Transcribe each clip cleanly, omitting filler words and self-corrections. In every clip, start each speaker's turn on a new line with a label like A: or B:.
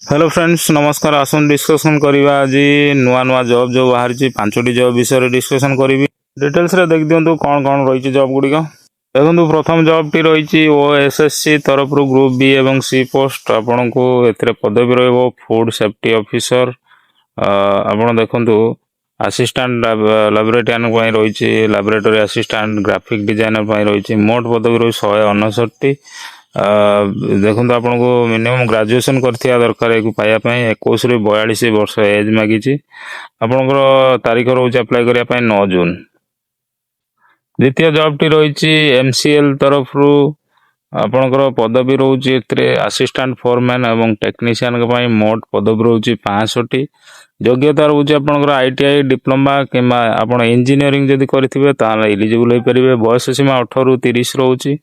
A: Hello friends नमस्कार आसन discussion करवा आज नुआ नुआ जॉब जो बाहरी 5टी जॉब विषय डिस्कशन करी डिटेल्स रे देख दिंतु कौन कौन रही जॉब गुड़िक देखो प्रथम जॉब टी रही ओएसएससी तरफ ग्रुप बी एवं सी पोस्ट आपन को ए पदवी रही फूड सेफ्टी ऑफिसर आपड़ देखु असिस्टेंट लाबोरेटोरियन रही लाबोरेटरी असिस्टेंट ग्राफिक डिजाइनर रही मोट पदवी रही 159 देखो आपन को मिनिमम ग्रेजुएशन करथिया दरकार एक पाया 21 रु 42 वर्ष एज मागी आपनकर तारीख रोचे अप्लाई करिया 9 जून। द्वितीय जॉब टी रही एमसीएल तरफ आपनकर पदवी रोचे असिस्टेंट फोरमैन एवं टेक्नीशियन मोट पदवी रोचे 65 योग्यता रोचे आपनकर आईटीआई डिप्लोमा किंबा आपण इंजीनियरिंग जदि करिथिबे ताले एलिजिबल होई परिबे। बयस सीमा 18 रु 30 रोची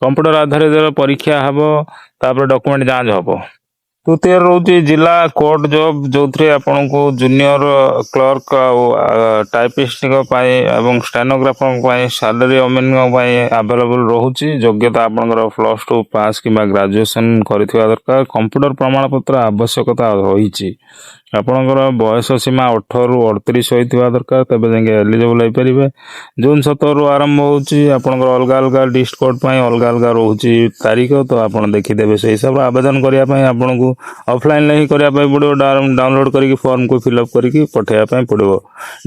A: कंप्यूटर आधारित परीक्षा हबो तापर डॉक्यूमेंट जांच हबो। तृतीय रोचे जिला कोर्ट जॉब जो आपन को जूनियर क्लर्क टाइपिस्ट एवं स्टेनोग्राफर सैलरी अवेलेबल रोचे योग्यता आपनकर +2 पास किंबा ग्रेजुएशन करथिबा दरकार कंप्यूटर प्रमाण पत्र आवश्यकता रही आपनकर बयस सीमा 18 रु 38 होइतिबा दरकार तबे जाके एलिजिबल होई परिबे। जून 17 रु आरंभ होउची आपनकर अलग अलग डिस्ट्रिक्ट कोर्ट अलग अलग रोची तारीख तो आपन देखि देबे से हिसाब आवेदन करिया आपन को ऑफलाइन ही करिया पड़ो डाउनलोड करके फॉर्म को फिलअप करके पठाइबा पड़ो।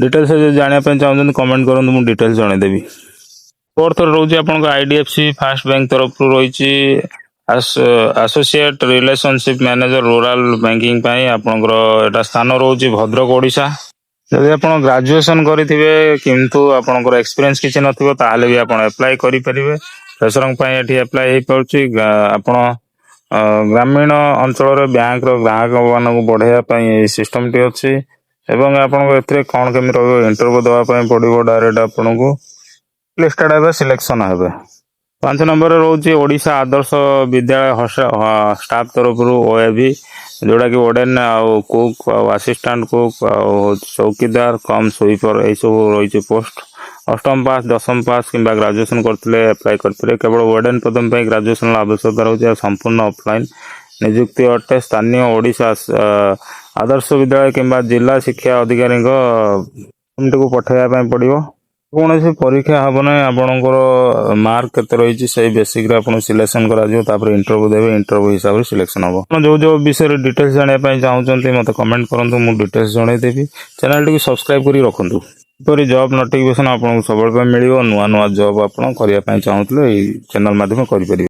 A: डिटेल्स जानिया चाहते कमेंट करूँ मुझे डिटेल्स जनईदेवी। फोर्थ रोचे आपन आईडीएफसी फास्ट बैंक तरफ रही associate relationship manager rural banking आपनकर एटा स्थान रोचे भद्रक ओडिशा। जदि आप ग्रेजुएशन करेंगे किंतु आपनकर एक्सपीरियंस किसी नथिबो ताहले भी आपन अप्लाई करि परिबे। फ्रेशरंग पई एठी अप्लाई हे पड़छि आपन ग्रामीण अंचल बैंक ग्राहक मान बढ़ाई सिस्टम टी अच्छी एवं आपन कौन केमी इंटरव्यू देवाई पड़ो डायरेक्ट आपन को लिस्टेड हे सिलेक्शन हे। 5 नंबर रोचे ओडिशा आदर्श विद्यालय स्टाफ तरफ ओएबी जोड़ा कि ओडेन कुक असिस्टेंट कुक चौकीदार कम स्वीपर यही सब रही पोस्ट। 8म पास 10म पास किंबा ग्रेजुएशन करते अप्लाई करते केवल ओडेन पदम ग्रेजुएशन आवश्यकता रोचे संपूर्ण ऑफलाइन नियुक्ति अटे। स्थानीय ओडिशा आदर्श विद्यालय किंबा जिला शिक्षा अधिकारी को पठाइबा पड़ो। कौन परीक्षा हम ना आपंकर मार्क केते रही से बेसिक आप सिलेक्शन कर इंटरव्यू देवे इंटरव्यू हिसाब से सिलेक्शन हम जो जो विषय डिटेल्स जानापी चाहते मत कमेंट करूँ मुझे डिटेल्स जनईदेवी। चैनल टी सब्सक्राइब कर रखुँ पर जॉब नोटिफिकेशन आपको सब मिल नुआ नुआ जॉब आप करने चाहूँ चैनल माध्यम करें।